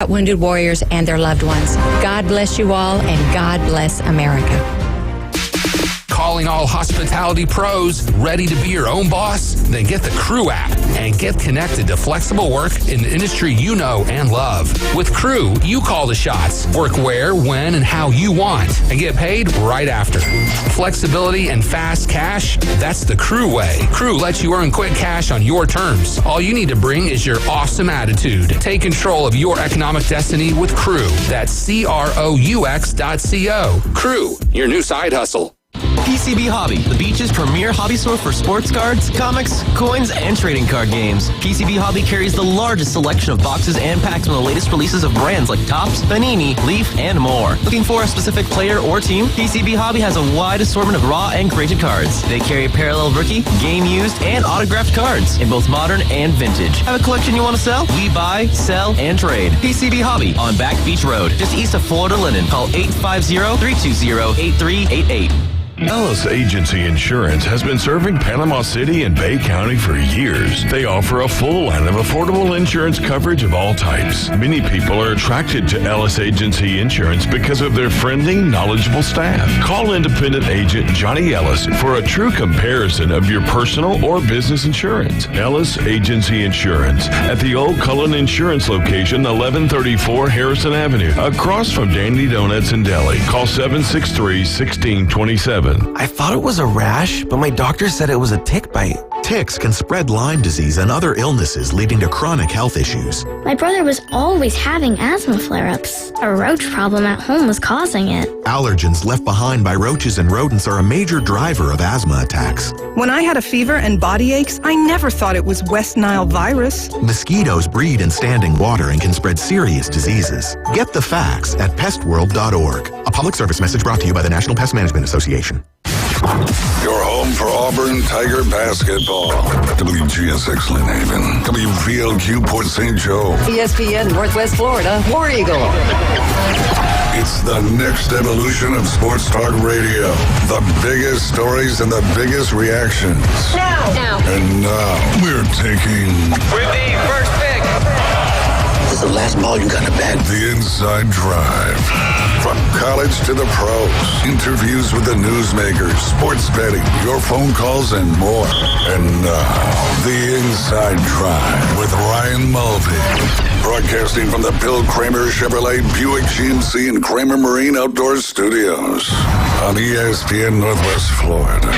wounded warriors and their loved ones. God bless you all, and God bless America. Calling all hospitality pros, ready to be your own boss? Then get the Crew app and get connected to flexible work in the industry you know and love. With Crew, you call the shots, work where, when, and how you want, and get paid right after. Flexibility and fast cash, that's the Crew way. Crew lets you earn quick cash on your terms. All you need to bring is your awesome attitude. Take control of your economic destiny with Crew. That's CROUX.co. Crew, your new side hustle. PCB Hobby, the beach's premier hobby store for sports cards, comics, coins, and trading card games. PCB Hobby carries the largest selection of boxes and packs from the latest releases of brands like Topps, Panini, Leaf, and more. Looking for a specific player or team? PCB Hobby has a wide assortment of raw and graded cards. They carry parallel rookie, game used, and autographed cards in both modern and vintage. Have a collection you want to sell? We buy, sell, and trade. PCB Hobby on Back Beach Road, just east of Florida Linen. Call 850-320-8388. Ellis Agency Insurance has been serving Panama City and Bay County for years. They offer a full line of affordable insurance coverage of all types. Many people are attracted to Ellis Agency Insurance because of their friendly, knowledgeable staff. Call independent agent Johnny Ellis for a true comparison of your personal or business insurance. Ellis Agency Insurance at the Old Cullen Insurance location, 1134 Harrison Avenue, across from Dandy Donuts and Deli. Call 763-1627. I thought it was a rash, but my doctor said it was a tick bite. Ticks can spread Lyme disease and other illnesses, leading to chronic health issues. My brother was always having asthma flare-ups. A roach problem at home was causing it. Allergens left behind by roaches and rodents are a major driver of asthma attacks. When I had a fever and body aches, I never thought it was West Nile virus. Mosquitoes breed in standing water and can spread serious diseases. Get the facts at pestworld.org. A public service message brought to you by the National Pest Management Association. Your home for Auburn Tiger basketball. WGSX Lynn Haven. WVLQ Port St. Joe. ESPN Northwest Florida. War Eagle. It's the next evolution of sports talk radio. The biggest stories and the biggest reactions. Now. And now we're taking... With the first pick. This is the last ball you gotta bet. The Inside Drive. From college to the pros. Interviews with the newsmakers, sports betting, your phone calls, and more. And now, The Inside Drive with Ryan Mulvey. Broadcasting from the Bill Kramer Chevrolet Buick GMC and Kramer Marine Outdoor Studios on ESPN Northwest Florida.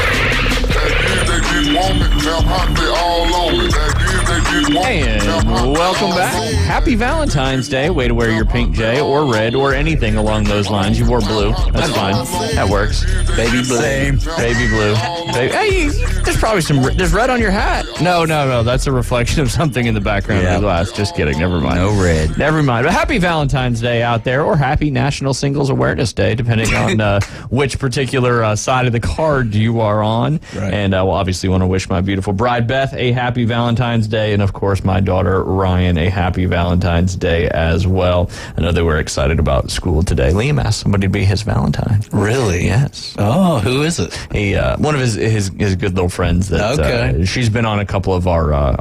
And welcome back. Happy Valentine's Day. Way to wear your pink J or red or anything along those lines. You wore blue. That's fine. That works. Baby blue. Same. Baby blue. Hey, there's probably there's red on your hat. No. That's a reflection of something in the background of the glass. Just kidding. Never mind. No red. Never mind. But happy Valentine's Day out there, or happy National Singles Awareness Day, depending on which particular side of the card you are on. Right. And I will obviously want to wish my beautiful bride, Beth, a happy Valentine's Day. And, of course, my daughter, Ryan, a happy Valentine's Day as well. I know they were excited about school today. Liam asked somebody to be his Valentine. Really? Yes. Oh, who is it? One of his good little friends that she's been on a couple of our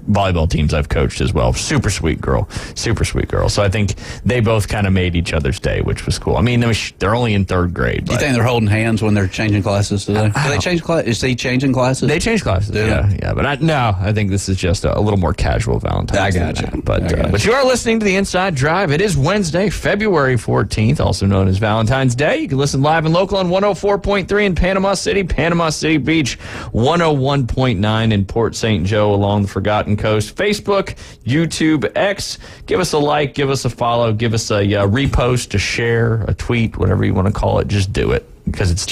volleyball teams I've coached as well. Super sweet girl. So I think they both kind of made each other's day, which was cool. I mean, they're only in third grade. Do you think they're holding hands when they're changing classes today? Do they change classes? Is he changing classes? They change classes. Yeah. But I think this is just a little more casual Valentine's Day. I got you. But you are listening to the Inside Drive. It is Wednesday, February 14th, also known as Valentine's Day. You can listen live and local on 104.3 in Panama City Beach, 101.9 in Port St. Joe along the Forgotten Coast. Facebook, YouTube, X. Give us a like, give us a follow, give us a repost, a share, a tweet, whatever you want to call it. Just do it. Because it's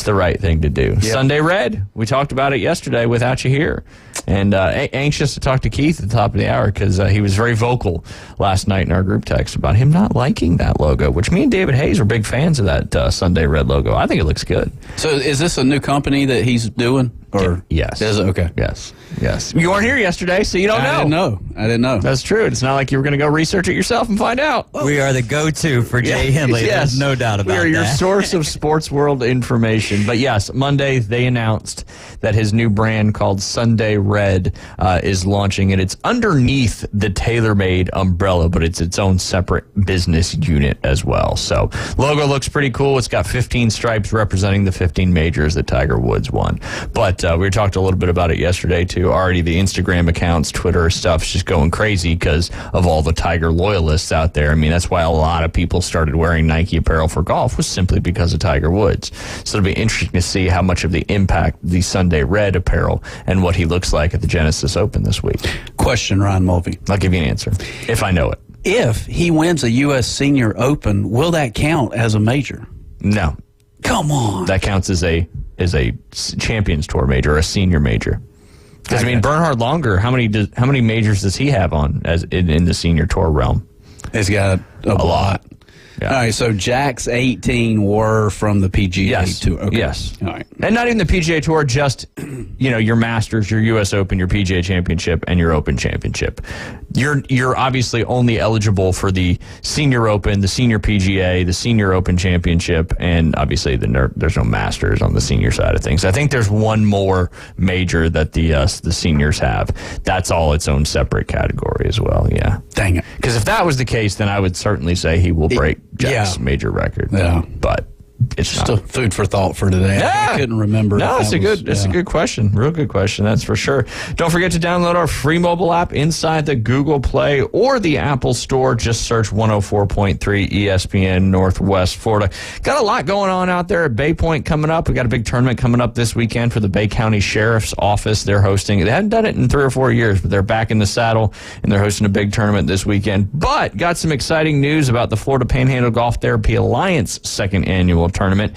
the right thing to do. Yep. Sunday Red, we talked about it yesterday without you here. And anxious to talk to Keith at the top of the hour because he was very vocal last night in our group text about him not liking that logo, which me and David Hayes were big fans of that Sunday Red logo. I think it looks good. So is this a new company that he's doing? Or yes. Is it? Okay. Yes. You weren't here yesterday, so you don't know. I didn't know. That's true. It's not like you were going to go research it yourself and find out. We are the go-to for Jay Hindley. Yes. There's no doubt about that. We are your source of sports world information. But yes, Monday they announced that his new brand called Sunday Red is launching, and it's underneath the TaylorMade umbrella, but it's its own separate business unit as well. So logo looks pretty cool. It's got 15 stripes representing the 15 majors that Tiger Woods won. But we talked a little bit about it yesterday too. Already the Instagram accounts, Twitter stuff's just going crazy because of all the Tiger loyalists out there. I mean, that's why a lot of people started wearing Nike apparel for golf, was simply because of Tiger Woods. So it'll be interesting to see how much of the impact the Sunday Red apparel and what he looks like at the Genesis Open this week. Question, Ryan Mulvey. I'll give you an answer if I know it. If he wins a U.S. Senior Open, will that count as a major? No. Come on. That counts as a Champions Tour major or a senior major. Because I mean, Bernhard Langer, how many majors does he have on as in the senior tour realm? He's got a lot. Yeah. All right, so Jack's 18 were from the PGA Tour. Okay. Yes. All right. And not even the PGA Tour, just, your Masters, your U.S. Open, your PGA Championship, and your Open Championship. You're obviously only eligible for the Senior Open, the Senior PGA, the Senior Open Championship, and obviously there's no Masters on the senior side of things. I think there's one more major that the seniors have. That's all its own separate category as well, yeah. Dang it. Because if that was the case, then I would certainly say he will break Jack's major record. Yeah. But it's just not. a food for thought for today. Yeah. I couldn't remember. No, it's a good question. Real good question, that's for sure. Don't forget to download our free mobile app inside the Google Play or the Apple Store. Just search 104.3 ESPN Northwest Florida. Got a lot going on out there at Bay Point coming up. We got a big tournament coming up this weekend for the Bay County Sheriff's Office. They're hosting. They hadn't done it in 3 or 4 years, but they're back in the saddle, and they're hosting a big tournament this weekend. But got some exciting news about the Florida Panhandle Golf Therapy Alliance second annual tournament.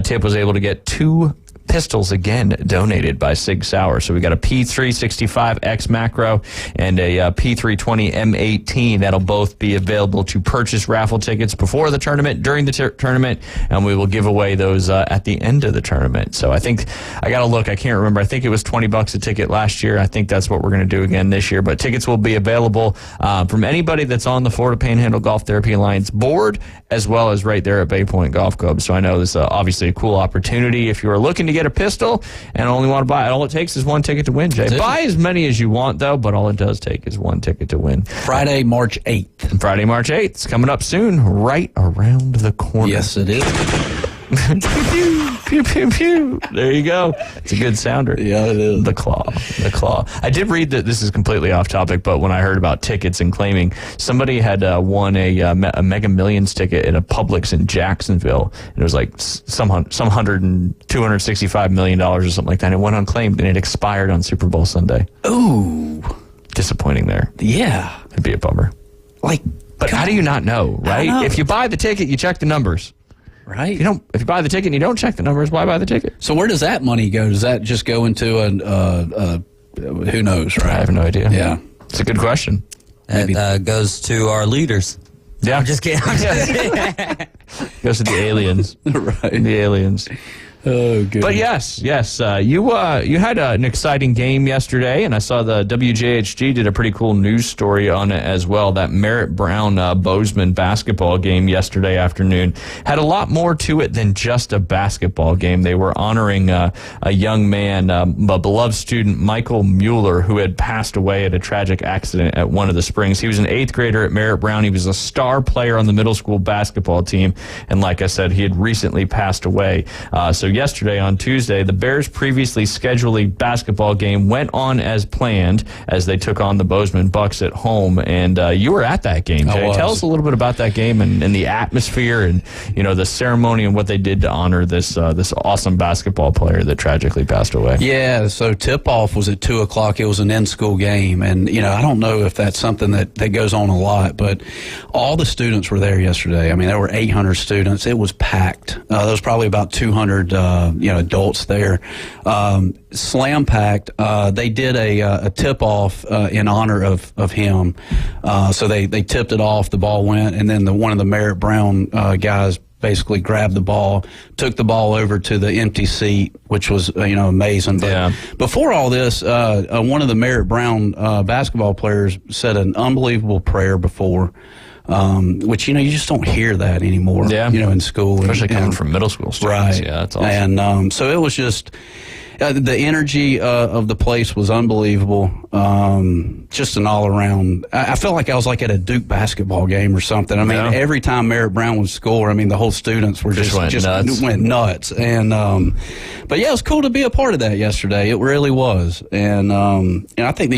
Tip was able to get 2 pistols again donated by Sig Sauer. So we got a P365 X Macro and a P320 M18. That'll both be available to purchase raffle tickets before the tournament, during the tournament, and we will give away those at the end of the tournament. So I think I got to look. I can't remember. I think it was $20 a ticket last year. I think that's what we're going to do again this year. But tickets will be available from anybody that's on the Florida Panhandle Golf Therapy Alliance board, as well as right there at Bay Point Golf Club. So I know this is obviously a cool opportunity if you are looking to get a pistol and only want to buy it. All it takes is 1 ticket to win, Jay. Buy as many as you want, though, but all it does take is 1 ticket to win. Friday, March 8th. Friday, March 8th. It's coming up soon, right around the corner. Yes, it is. Pew, pew, pew. There you go. It's a good sounder. Yeah, it is. The claw. I did read that, this is completely off topic, but when I heard about tickets and claiming, somebody had won a Mega Millions ticket at a Publix in Jacksonville, and it was like some $265 million or something like that. And it went unclaimed, and it expired on Super Bowl Sunday. Ooh. Disappointing there. Yeah. It'd be a bummer. But how do you not know, right? If you buy the ticket, you check the numbers. Right. If you buy the ticket and you don't check the numbers, why buy the ticket? So where does that money go? Does that just go into who knows, right? I have no idea. Yeah. It's a good question. It goes to our leaders. Yeah. I'm just kidding. Goes to the aliens. Right. The aliens. Oh, good. But yes. You had an exciting game yesterday, and I saw the WJHG did a pretty cool news story on it as well. That Merritt Brown Bozeman basketball game yesterday afternoon had a lot more to it than just a basketball game. They were honoring a young man, a beloved student, Michael Mueller, who had passed away at a tragic accident at one of the springs. He was an 8th grader at Merritt Brown. He was a star player on the middle school basketball team, and like I said, he had recently passed away. So yesterday on Tuesday, the Bears' previously scheduled basketball game went on as planned as they took on the Bozeman Bucks at home. And you were at that game, Jay. Tell us a little bit about that game and the atmosphere and the ceremony and what they did to honor this awesome basketball player that tragically passed away. Yeah, so tip-off was at 2 o'clock. It was an in-school game. And, I don't know if that's something that goes on a lot, but all the students were there yesterday. I mean, there were 800 students. It was packed. There was probably about 200 adults there. Slam packed. They did a tip off in honor of him. So they tipped it off. The ball went, and then one of the Merritt Brown guys basically grabbed the ball, took the ball over to the empty seat, which was amazing. But before all this, one of the Merritt Brown basketball players said an unbelievable prayer before. Which you just don't hear that anymore. In school, especially coming from middle school students. Right. Yeah, that's awesome. And so it was just the energy of the place was unbelievable. Just an all around. I felt like I was like at a Duke basketball game or something. I mean, every time Merritt Brown would score, the whole students were just went nuts. And but yeah, it was cool to be a part of that yesterday. It really was. And I think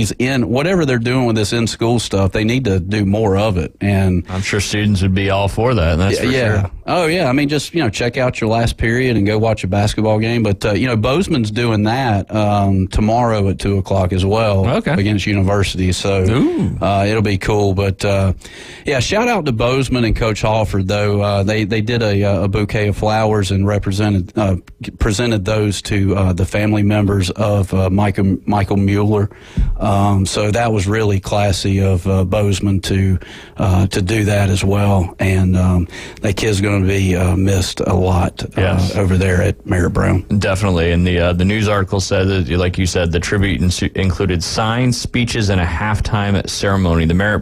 whatever they're doing with this in school stuff, they need to do more of it. And I'm sure students would be all for that. That's for sure. Oh yeah. Just check out your last period and go watch a basketball game. But Bozeman's doing that tomorrow at 2:00 as well against University. So it'll be cool. But shout out to Bozeman and Coach Hallford though. They did a bouquet of flowers and presented those to the family members of Michael Mueller. So that was really classy of Bozeman to do that as well. And that kid's going to be missed a lot over there at Merritt Brown. Definitely. And the news article said that, like you said, the tribute included signs, speeches, and a halftime ceremony. The Merritt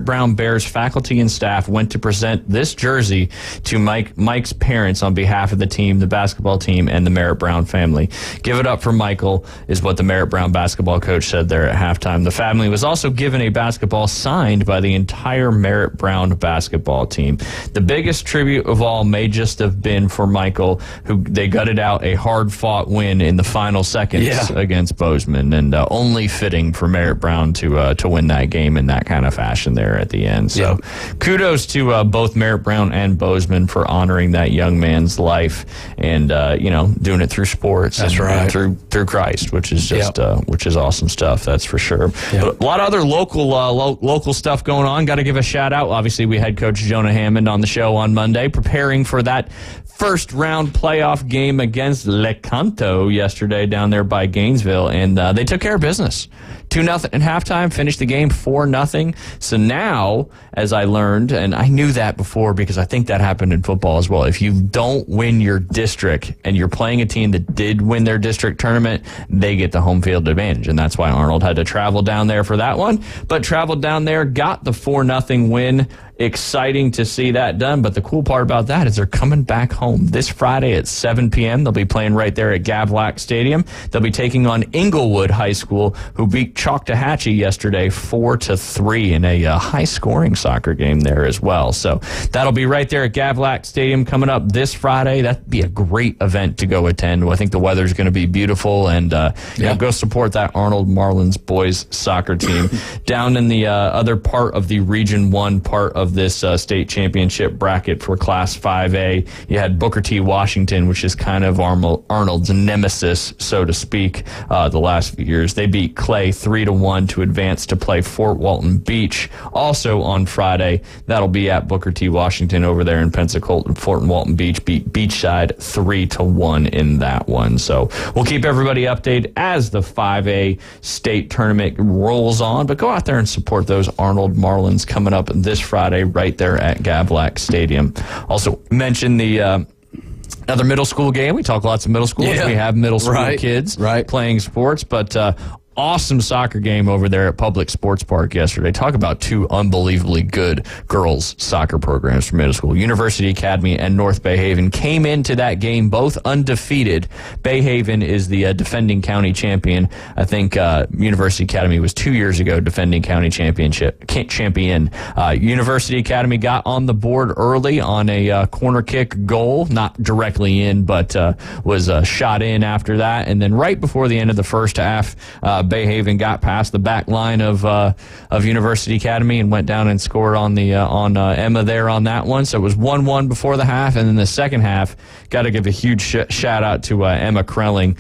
Brown Bears faculty and staff went to present this jersey to Mike's parents on behalf of the team, the basketball team, and the Merritt Brown family. Give it up for Michael is what the Merritt Brown basketball coach said there at halftime. The family was also given a basketball signed by the entire Merritt Brown basketball team. The biggest tribute of all may just have been for Michael, who they gutted out a hard-fought win in the final seconds against Bozeman, and only fitting for Merritt Brown to win that game in that kind of fashion there at the end. So kudos to both Merritt Brown and Bozeman for honoring that young man's life and doing it through sports. That's right. And through Christ, which is just which is awesome stuff. That's for sure. But a lot of other local stuff going on. Got to give a shout out. Obviously, we had Coach Jonah Hammond on the show on Monday, preparing for that first round playoff game against Lecanto yesterday down there by Gainesville, and they took care of business. 2-0 at halftime, finished the game 4-0. So now, as I learned, and I knew that before because I think that happened in football as well, if you don't win your district and you're playing a team that did win their district tournament, they get the home field advantage. And that's why Arnold had to travel down there for that one. But traveled down there, got the 4-0 win. Exciting to see that done, but the cool part about that is they're coming back home this Friday at 7 p.m. They'll be playing right there at Gavlack Stadium. They'll be taking on Inglewood High School, who beat Choctawhatchee yesterday 4-3 in a high-scoring soccer game there as well. So that'll be right there at Gavlack Stadium coming up this Friday. That'd be a great event to go attend. I think the weather's going to be beautiful, and go support that Arnold Marlins boys soccer team. Down in the other part of the Region 1 part of this state championship bracket for Class 5A, you had Booker T. Washington, which is kind of Arnold's nemesis, so to speak, the last few years. They beat Clay 3-1 to advance to play Fort Walton Beach. Also on Friday, that'll be at Booker T. Washington over there in Pensacola. Fort Walton Beach beat Beachside 3-1 in that one. So we'll keep everybody updated as the 5A state tournament rolls on, but go out there and support those Arnold Marlins coming up this Friday right there at Gavlack Stadium. Also mention the another middle school game. We talk lots of middle school. We have middle school kids playing sports, but awesome soccer game over there at Public Sports Park yesterday. Talk about two unbelievably good girls soccer programs for middle school. University Academy and North Bayhaven came into that game both undefeated. Bayhaven is the defending county champion. I think University Academy was 2 years ago defending county champion. University Academy got on the board early on a corner kick goal, not directly in, but was shot in after that. And then right before the end of the first half, Bayhaven got past the back line of University Academy and went down and scored on Emma there on that one. So it was 1-1 before the half, and then the second half, got to give a huge shout out to Emma Krelling,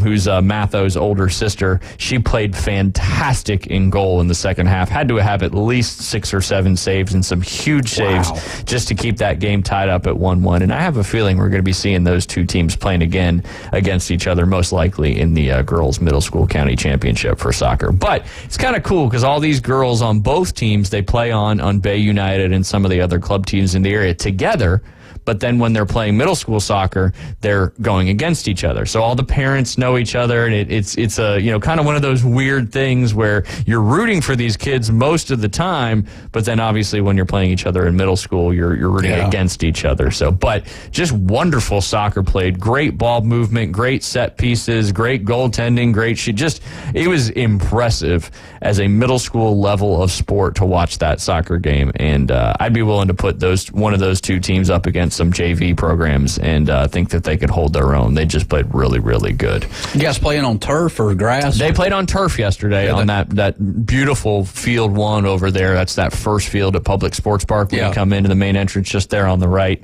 who's Matho's older sister. She played fantastic in goal in the second half. Had to have at least 6 or 7 saves and some huge saves just to keep that game tied up at 1-1. And I have a feeling we're going to be seeing those two teams playing again against each other, most likely in the girls middle school county championship for soccer. But it's kind of cool because all these girls on both teams, they play on Bay United and some of the other club teams in the area together. but then when they're playing middle school soccer, they're going against each other. So all the parents know each other, and it's a, you know, kind of one of those weird things where you're rooting for these kids most of the time, but then obviously when you're playing each other in middle school, you're rooting against each other. So, but just wonderful soccer played, great ball movement, great set pieces, great goaltending, it was impressive as a middle school level of sport to watch that soccer game. And I'd be willing to put one of those two teams up against some JV programs and think that they could hold their own. They just played really, really good. You guys playing on turf or grass? They played on turf yesterday on that beautiful field one over there. That's that first field at Public Sports Park when you come into the main entrance just there on the right.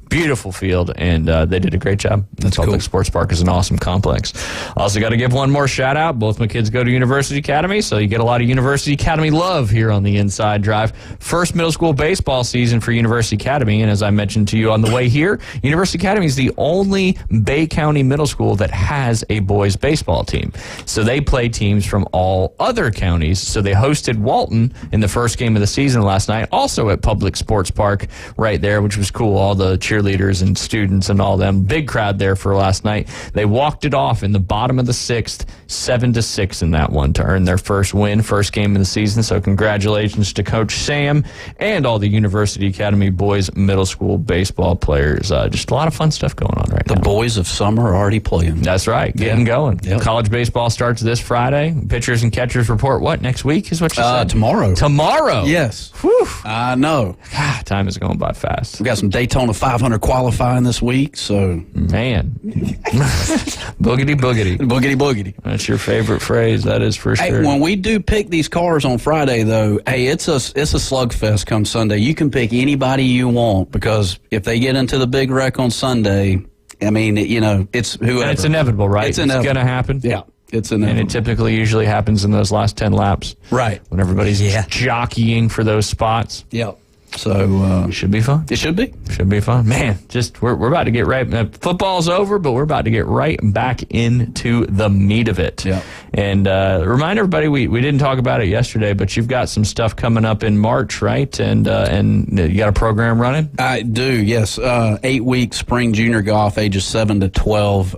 Beautiful field, and they did a great job. That's Public cool. Sports Park is an awesome complex. Also got to give one more shout out. Both my kids go to University Academy, so you get a lot of University Academy love here on the Inside Drive. First middle school baseball season for University Academy, and as I mentioned to you on the way here, University Academy is the only Bay County middle school that has a boys baseball team. So they play teams from all other counties. So they hosted Walton in the first game of the season last night, also at Public Sports Park right there, which was cool. All the cheerleaders and students and all them. Big crowd there for last night. They walked it off in the bottom of the sixth, 7-6 in that one to earn their first win, first game of the season. So congratulations to Coach Sam and all the University Academy boys middle school baseball players. Just a lot of fun stuff going on right now. The boys of summer are already playing. That's right. Getting going. Yep. College baseball starts this Friday. Pitchers and catchers report next week is what you said? Tomorrow. Tomorrow? Yes. Whew. I know. God, time is going by fast. We got some Daytona 500 qualifying this week, so. Man. Boogity boogity. Boogity boogity. That's your favorite phrase. That is for sure. Hey, when we do pick these cars on Friday, though, hey, it's a slugfest come Sunday. You can pick anybody you want because if they get into the big wreck on Sunday, I mean, you know, it's whoever. And it's inevitable, right? It's going to happen. Yeah. It's inevitable. And it typically usually happens in those last 10 laps. Right. When everybody's jockeying for those spots. Yep. So should be fun. It should be. Should be fun. Man, just we're about to get right. Football's over, but we're about to get right back into the meat of it. Yeah. And remind everybody, we didn't talk about it yesterday, but you've got some stuff coming up in March, right? And you got a program running? I do, yes. 8-week spring junior golf, ages 7 to 12.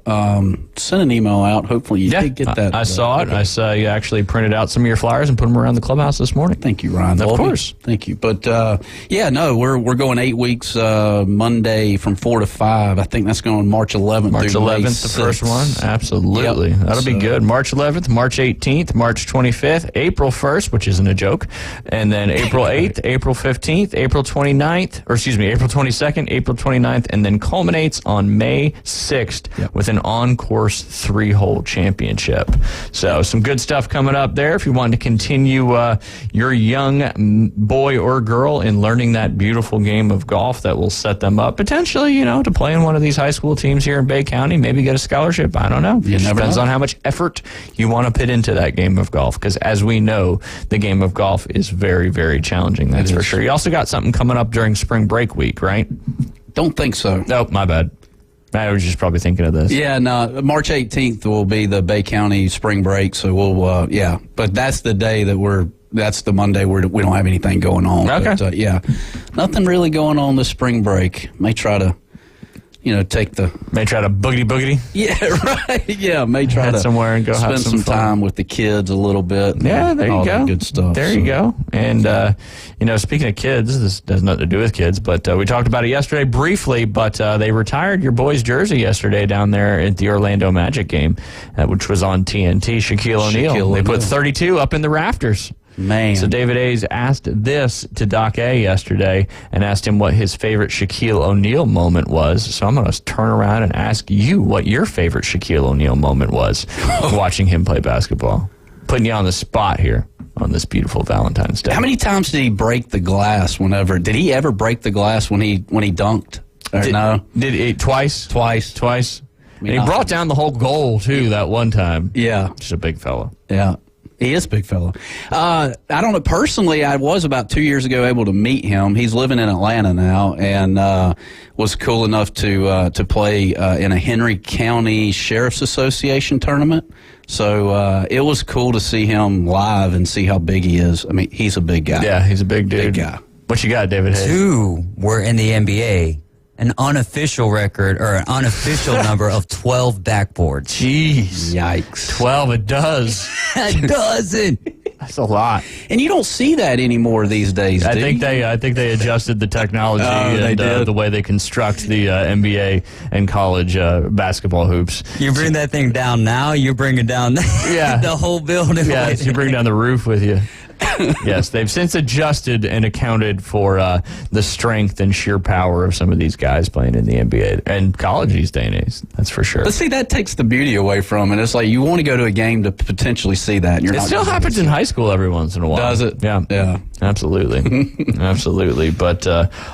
Send an email out. Hopefully you did get that. I saw it. I saw you actually printed out some of your flyers and put them around the clubhouse this morning. Thank you, Ryan. Of course. Thank you. But we're going 8 weeks Monday from 4 to 5. I think that's going March 11th. March through 11th, May the 6th. first one. Absolutely. Yep. That'll be good. March 11th, March 18th, March 25th, April 1st, which isn't a joke, and then April 8th, April 15th, April 29th, April 22nd, April 29th, and then culminates on May 6th with an on-course 3-hole championship. So some good stuff coming up there if you want to continue your young boy or girl in learning that beautiful game of golf that will set them up potentially, to play in one of these high school teams here in Bay County, maybe get a scholarship. I don't know. It depends on how much effort you want to put into that game of golf, because as we know, the game of golf is very, very challenging. That's for sure. You also got something coming up during spring break week, right? Don't think so. Nope, my bad. I was just probably thinking of this. Yeah, no, March 18th will be the Bay County spring break, so we'll, but that's the day that's the Monday where we don't have anything going on. Okay. But, nothing really going on this spring break. May try to, May try to boogity. Yeah, right. Yeah, may try to somewhere and go spend have some fun. time with the kids a little bit. Yeah, there you all go. That good stuff. There you go. And, speaking of kids, this has nothing to do with kids, but we talked about it yesterday briefly, but they retired your boy's jersey yesterday down there at the Orlando Magic game, which was on TNT. Shaquille O'Neal. They put 32 up in the rafters. Man. So David Hayes asked this to Doc A yesterday and asked him what his favorite Shaquille O'Neal moment was. So I'm going to turn around and ask you what your favorite Shaquille O'Neal moment was watching him play basketball. Putting you on the spot here on this beautiful Valentine's Day. How many times did he break the glass did he ever break the glass when he dunked? No? Did it twice? Twice. And he brought down the whole goal, too, that one time. Yeah. Just a big fella. Yeah. He is a big fella. I don't know. Personally, I was about 2 years ago able to meet him. He's living in Atlanta now, and was cool enough to play in a Henry County Sheriff's Association tournament. So it was cool to see him live and see how big he is. I mean, he's a big guy. Yeah, he's a big dude. Big guy. What you got, David Hayes? 2 were in the NBA. an unofficial record or an unofficial number of 12 backboards. Jeez. Yikes. 12, it does. It doesn't. That's a lot. And you don't see that anymore these days, I think they adjusted the technology and the way they construct the NBA and college basketball hoops. You bring that thing down now, you bring it down the whole building. Yeah, you bring down the roof with you. Yes, they've since adjusted and accounted for the strength and sheer power of some of these guys playing in the NBA and college these days. That's for sure. But see, that takes the beauty away from it. It's like you want to go to a game to potentially see that. And it still happens in high school every once in a while. Does it? Yeah, absolutely. Absolutely. But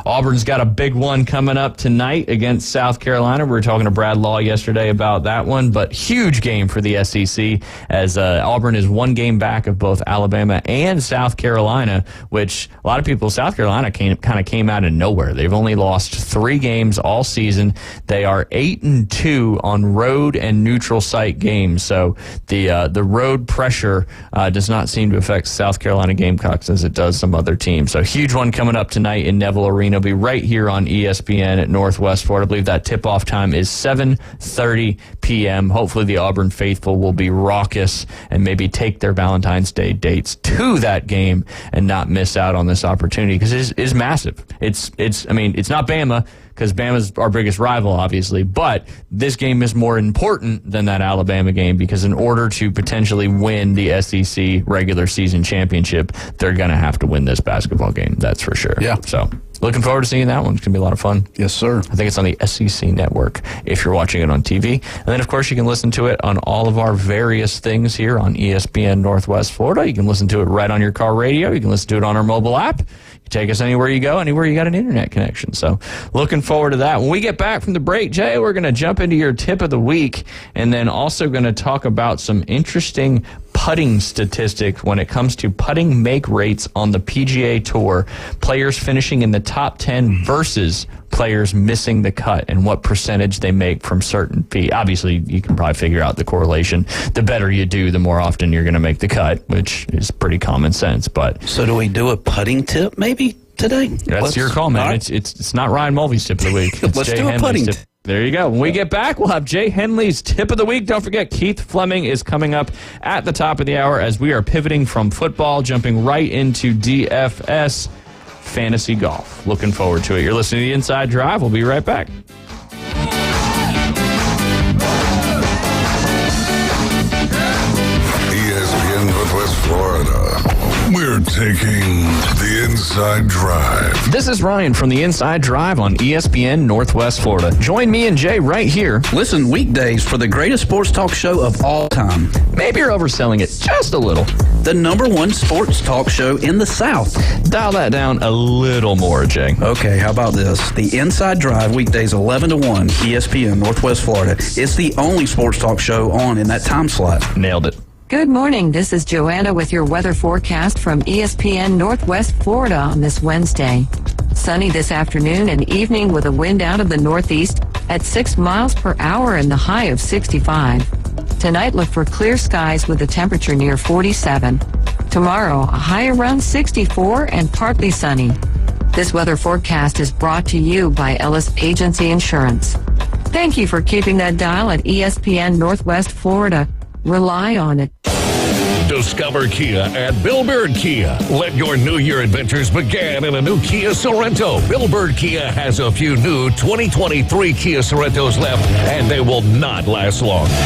Auburn's got a big one coming up tonight against South Carolina. We were talking to Brad Law yesterday about that one, but huge game for the SEC as Auburn is one game back of both Alabama and South Carolina, which a lot of people, South Carolina kind of came out of nowhere. They've only lost 3 games all season. They are 8-2 on road and neutral site games. So the road pressure does not seem to affect South Carolina Gamecocks as it does some other teams. So huge one coming up tonight in Neville Arena. It'll be right here on ESPN at Northwest Florida. I believe that tip-off time is 7:30 p.m. Hopefully the Auburn faithful will be raucous and maybe take their Valentine's Day dates to that game and not miss out on this opportunity because it is massive. It's not Bama because Bama's our biggest rival, obviously, but this game is more important than that Alabama game because in order to potentially win the SEC regular season championship, they're going to have to win this basketball game. That's for sure. Yeah. So looking forward to seeing that one. It's going to be a lot of fun. Yes, sir. I think it's on the SEC network if you're watching it on TV. And then, of course, you can listen to it on all of our various things here on ESPN Northwest Florida. You can listen to it right on your car radio. You can listen to it on our mobile app. You take us anywhere you go, anywhere you got an internet connection. So looking forward to that. When we get back from the break, Jay, we're going to jump into your tip of the week and then also going to talk about some interesting putting statistics when it comes to putting make rates on the PGA Tour, players finishing in the top 10 versus players missing the cut and what percentage they make from certain feet. Obviously, you can probably figure out the correlation. The better you do, the more often you're going to make the cut, which is pretty common sense. But so do we do a putting tip maybe today? That's your call, man. Right. It's not Ryan Mulvey's tip of the week. It's Let's Jay do a Henley's putting tip. There you go. When we get back, we'll have Jay Henley's tip of the week. Don't forget, Keith Fleming is coming up at the top of the hour as we are pivoting from football, jumping right into DFS fantasy golf. Looking forward to it. You're listening to The Inside Drive. We'll be right back. ESPN Northwest Florida. We're taking the Inside Drive. This is Ryan from the Inside Drive on ESPN Northwest Florida. Join me and Jay right here. Listen weekdays for the greatest sports talk show of all time. Maybe you're overselling it just a little. The #1 sports talk show in the South. Dial that down a little more, Jay. Okay, how about this? The Inside Drive, weekdays 11 to 1, ESPN Northwest Florida. It's the only sports talk show on in that time slot. Nailed it. Good morning. This is Joanna with your weather forecast from ESPN Northwest Florida on this Wednesday. Sunny this afternoon and evening with a wind out of the northeast at 6 miles per hour and the high of 65. Tonight, look for clear skies with a temperature near 47. Tomorrow, a high around 64 and partly sunny. This weather forecast is brought to you by Ellis Agency Insurance. Thank you for keeping that dial at ESPN Northwest Florida. Rely on it. Discover Kia at Bill Bird Kia. Let your New Year adventures begin in a new Kia Sorento. Bill Bird Kia has a few new 2023 Kia Sorentos left, and they will not last long.